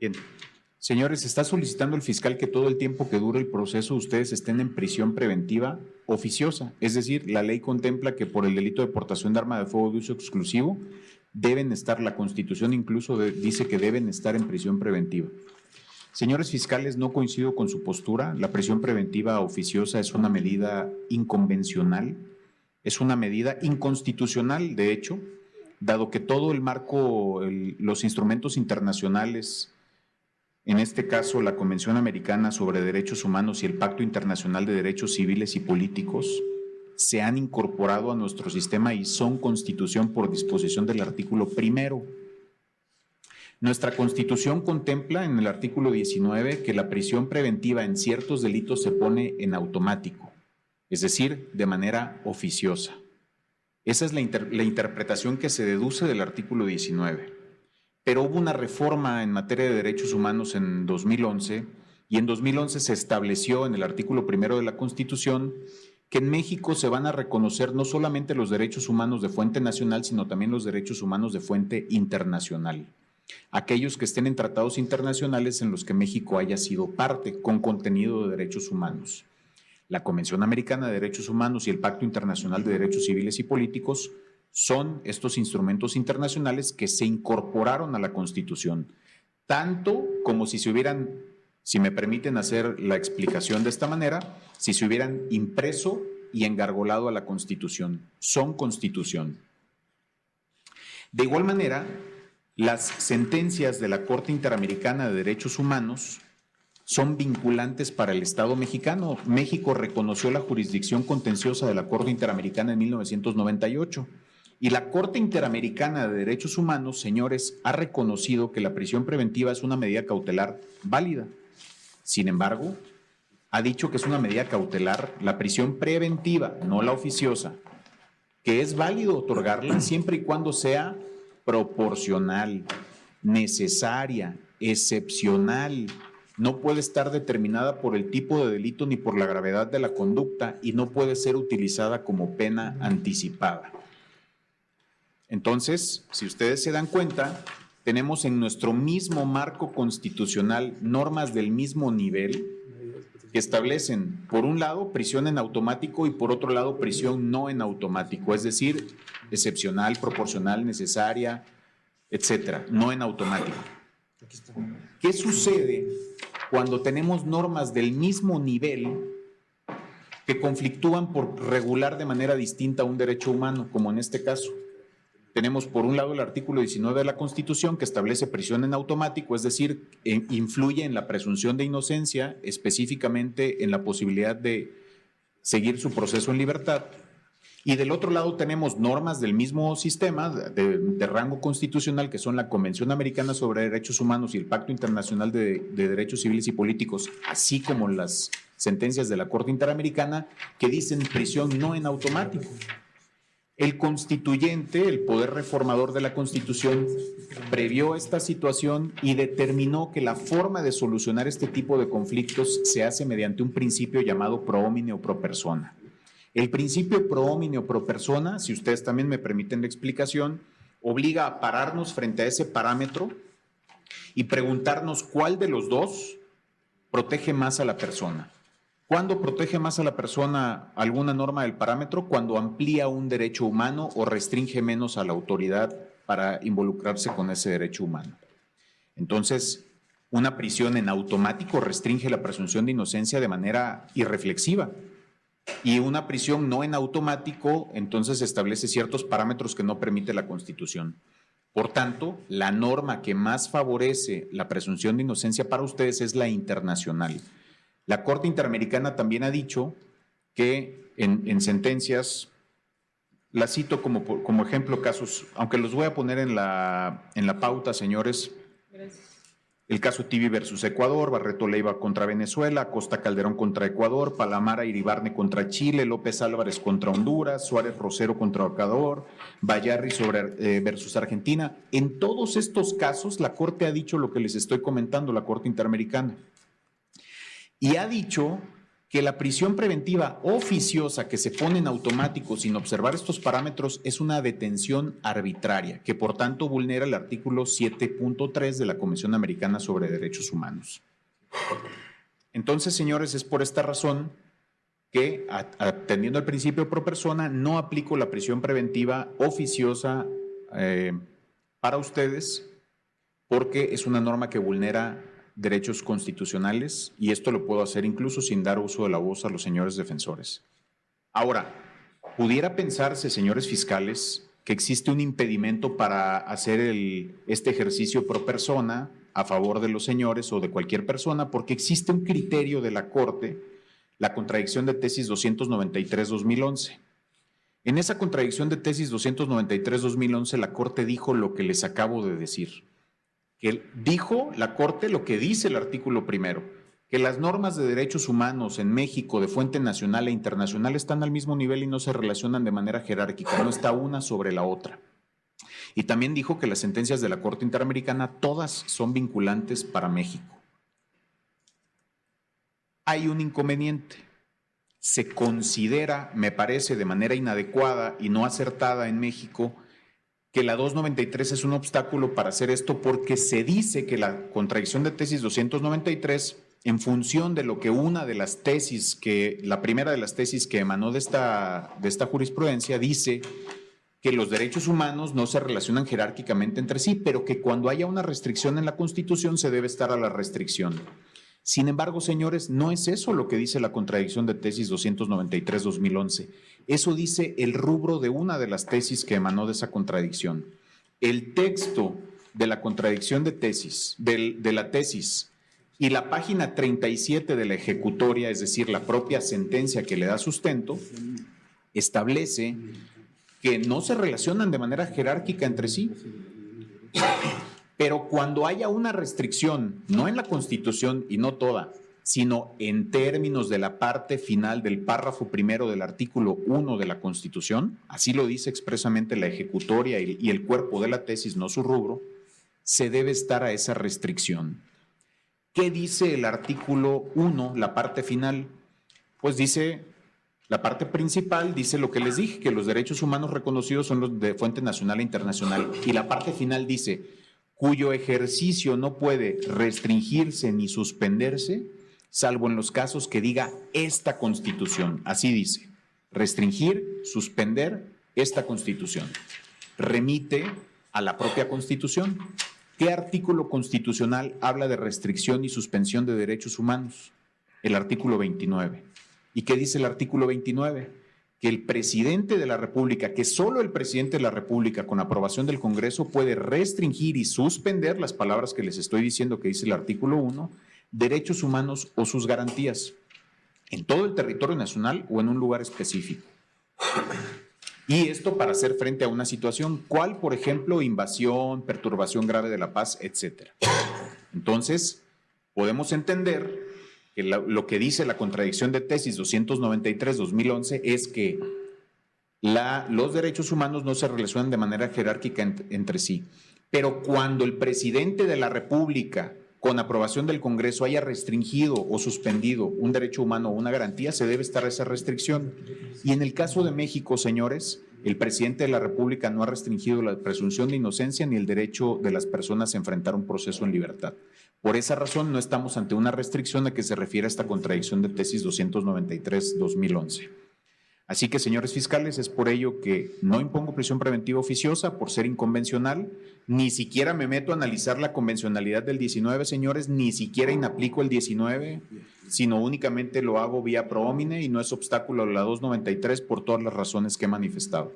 Bien. Señores, está solicitando el fiscal que todo el tiempo que dure el proceso ustedes estén en prisión preventiva oficiosa. Es decir, la ley contempla que por el delito de portación de arma de fuego de uso exclusivo deben estar, la Constitución incluso dice que deben estar en prisión preventiva. Señores fiscales, no coincido con su postura. La prisión preventiva oficiosa es una medida inconvencional, es una medida inconstitucional, de hecho, dado que todo el marco, los instrumentos internacionales, en este caso la Convención Americana sobre Derechos Humanos y el Pacto Internacional de Derechos Civiles y Políticos, se han incorporado a nuestro sistema y son constitución por disposición del artículo 1. Nuestra Constitución contempla en el artículo 19 que la prisión preventiva en ciertos delitos se pone en automático, es decir, de manera oficiosa. Esa es la interpretación que se deduce del artículo 19. Pero hubo una reforma en materia de derechos humanos en 2011 y en 2011 se estableció en el artículo 1 de la Constitución que en México se van a reconocer no solamente los derechos humanos de fuente nacional, sino también los derechos humanos de fuente internacional. Aquellos que estén en tratados internacionales en los que México haya sido parte con contenido de derechos humanos. La Convención Americana de Derechos Humanos y el Pacto Internacional de Derechos Civiles y Políticos son estos instrumentos internacionales que se incorporaron a la Constitución, tanto como si se hubieran, si me permiten hacer la explicación de esta manera, si se hubieran impreso y engargolado a la Constitución. Son Constitución. De igual manera, las sentencias de la Corte Interamericana de Derechos Humanos son vinculantes para el Estado mexicano. México reconoció la jurisdicción contenciosa de la Corte Interamericana en 1998 y la Corte Interamericana de Derechos Humanos, señores, ha reconocido que la prisión preventiva es una medida cautelar válida. Sin embargo, ha dicho que es una medida cautelar, la prisión preventiva, no la oficiosa, que es válido otorgarla siempre y cuando sea proporcional, necesaria, excepcional. No puede estar determinada por el tipo de delito ni por la gravedad de la conducta y no puede ser utilizada como pena anticipada. Entonces, si ustedes se dan cuenta, tenemos en nuestro mismo marco constitucional normas del mismo nivel que establecen, por un lado, prisión en automático y por otro lado, prisión no en automático, es decir, excepcional, proporcional, necesaria, etcétera, no en automático. ¿Qué sucede cuando tenemos normas del mismo nivel que conflictúan por regular de manera distinta un derecho humano, como en este caso? Tenemos por un lado el artículo 19 de la Constitución que establece prisión en automático, es decir, influye en la presunción de inocencia, específicamente en la posibilidad de seguir su proceso en libertad. Y del otro lado tenemos normas del mismo sistema de rango constitucional que son la Convención Americana sobre Derechos Humanos y el Pacto Internacional de Derechos Civiles y Políticos, así como las sentencias de la Corte Interamericana que dicen prisión no en automático. El constituyente, el poder reformador de la Constitución, previó esta situación y determinó que la forma de solucionar este tipo de conflictos se hace mediante un principio llamado pro homine o pro persona. El principio pro homine o pro persona, si ustedes también me permiten la explicación, obliga a pararnos frente a ese parámetro y preguntarnos cuál de los dos protege más a la persona. ¿Cuándo protege más a la persona alguna norma del parámetro? Cuando amplía un derecho humano o restringe menos a la autoridad para involucrarse con ese derecho humano. Entonces, una prisión en automático restringe la presunción de inocencia de manera irreflexiva. Y una prisión no en automático, entonces establece ciertos parámetros que no permite la Constitución. Por tanto, la norma que más favorece la presunción de inocencia para ustedes es la internacional. La Corte Interamericana también ha dicho que en sentencias, la cito como ejemplo casos, aunque los voy a poner en la pauta, señores. Gracias. El caso Tibi versus Ecuador, Barreto Leiva contra Venezuela, Costa Calderón contra Ecuador, Palamara Iribarne contra Chile, López Álvarez contra Honduras, Suárez Rosero contra Ecuador, Bayarri versus Argentina. En todos estos casos, la Corte ha dicho lo que les estoy comentando, la Corte Interamericana. Y ha dicho que la prisión preventiva oficiosa que se pone en automático sin observar estos parámetros es una detención arbitraria, que por tanto vulnera el artículo 7.3 de la Convención Americana sobre Derechos Humanos. Entonces, señores, es por esta razón que, atendiendo al principio pro persona, no aplico la prisión preventiva oficiosa para ustedes, porque es una norma que vulnera derechos constitucionales y esto lo puedo hacer incluso sin dar uso de la voz a los señores defensores. Ahora, pudiera pensarse, señores fiscales, que existe un impedimento para hacer este ejercicio pro persona a favor de los señores o de cualquier persona, porque existe un criterio de la Corte, la contradicción de tesis 293-2011. En esa contradicción de tesis 293-2011, la Corte dijo lo que les acabo de decir. Que dijo la Corte lo que dice el artículo primero, que las normas de derechos humanos en México de fuente nacional e internacional están al mismo nivel y no se relacionan de manera jerárquica, no está una sobre la otra. Y también dijo que las sentencias de la Corte Interamericana todas son vinculantes para México. Hay un inconveniente. Se considera, me parece, de manera inadecuada y no acertada en México, que la 293 es un obstáculo para hacer esto porque se dice que la contradicción de tesis 293, en función de lo que una de las tesis, la primera de las tesis que emanó de esta jurisprudencia, dice que los derechos humanos no se relacionan jerárquicamente entre sí, pero que cuando haya una restricción en la Constitución se debe estar a la restricción. Sin embargo, señores, no es eso lo que dice la contradicción de tesis 293-2011. Eso dice el rubro de una de las tesis que emanó de esa contradicción. El texto de la contradicción de tesis, de la tesis y la página 37 de la ejecutoria, es decir, la propia sentencia que le da sustento, establece que no se relacionan de manera jerárquica entre sí. Pero cuando haya una restricción, no en la Constitución y no toda, sino en términos de la parte final del párrafo primero del artículo 1 de la Constitución, así lo dice expresamente la ejecutoria y el cuerpo de la tesis, no su rubro, se debe estar a esa restricción. ¿Qué dice el artículo 1, la parte final? Pues dice, la parte principal dice lo que les dije, que los derechos humanos reconocidos son los de fuente nacional e internacional. Y la parte final dice, cuyo ejercicio no puede restringirse ni suspenderse, salvo en los casos que diga esta Constitución. Así dice, restringir, suspender esta Constitución. Remite a la propia Constitución. ¿Qué artículo constitucional habla de restricción y suspensión de derechos humanos? El artículo 29. ¿Y qué dice el artículo 29? Que el presidente de la República, que solo el presidente de la República con aprobación del Congreso puede restringir y suspender las palabras que les estoy diciendo que dice el artículo 1, derechos humanos o sus garantías, en todo el territorio nacional o en un lugar específico. Y esto para hacer frente a una situación, ¿cuál? Por ejemplo, invasión, perturbación grave de la paz, etcétera. Entonces, podemos entender que lo que dice la contradicción de tesis 293-2011 es que los derechos humanos no se relacionan de manera jerárquica entre sí. Pero cuando el presidente de la República, con aprobación del Congreso, haya restringido o suspendido un derecho humano o una garantía, se debe estar esa restricción. Y en el caso de México, señores, el presidente de la República no ha restringido la presunción de inocencia ni el derecho de las personas a enfrentar un proceso en libertad. Por esa razón, no estamos ante una restricción a que se refiere a esta contradicción de tesis 293-2011. Así que, señores fiscales, es por ello que no impongo prisión preventiva oficiosa por ser inconvencional, ni siquiera me meto a analizar la convencionalidad del 19, señores, ni siquiera inaplico el 19, sino únicamente lo hago vía pro homine y no es obstáculo a la 293 por todas las razones que he manifestado.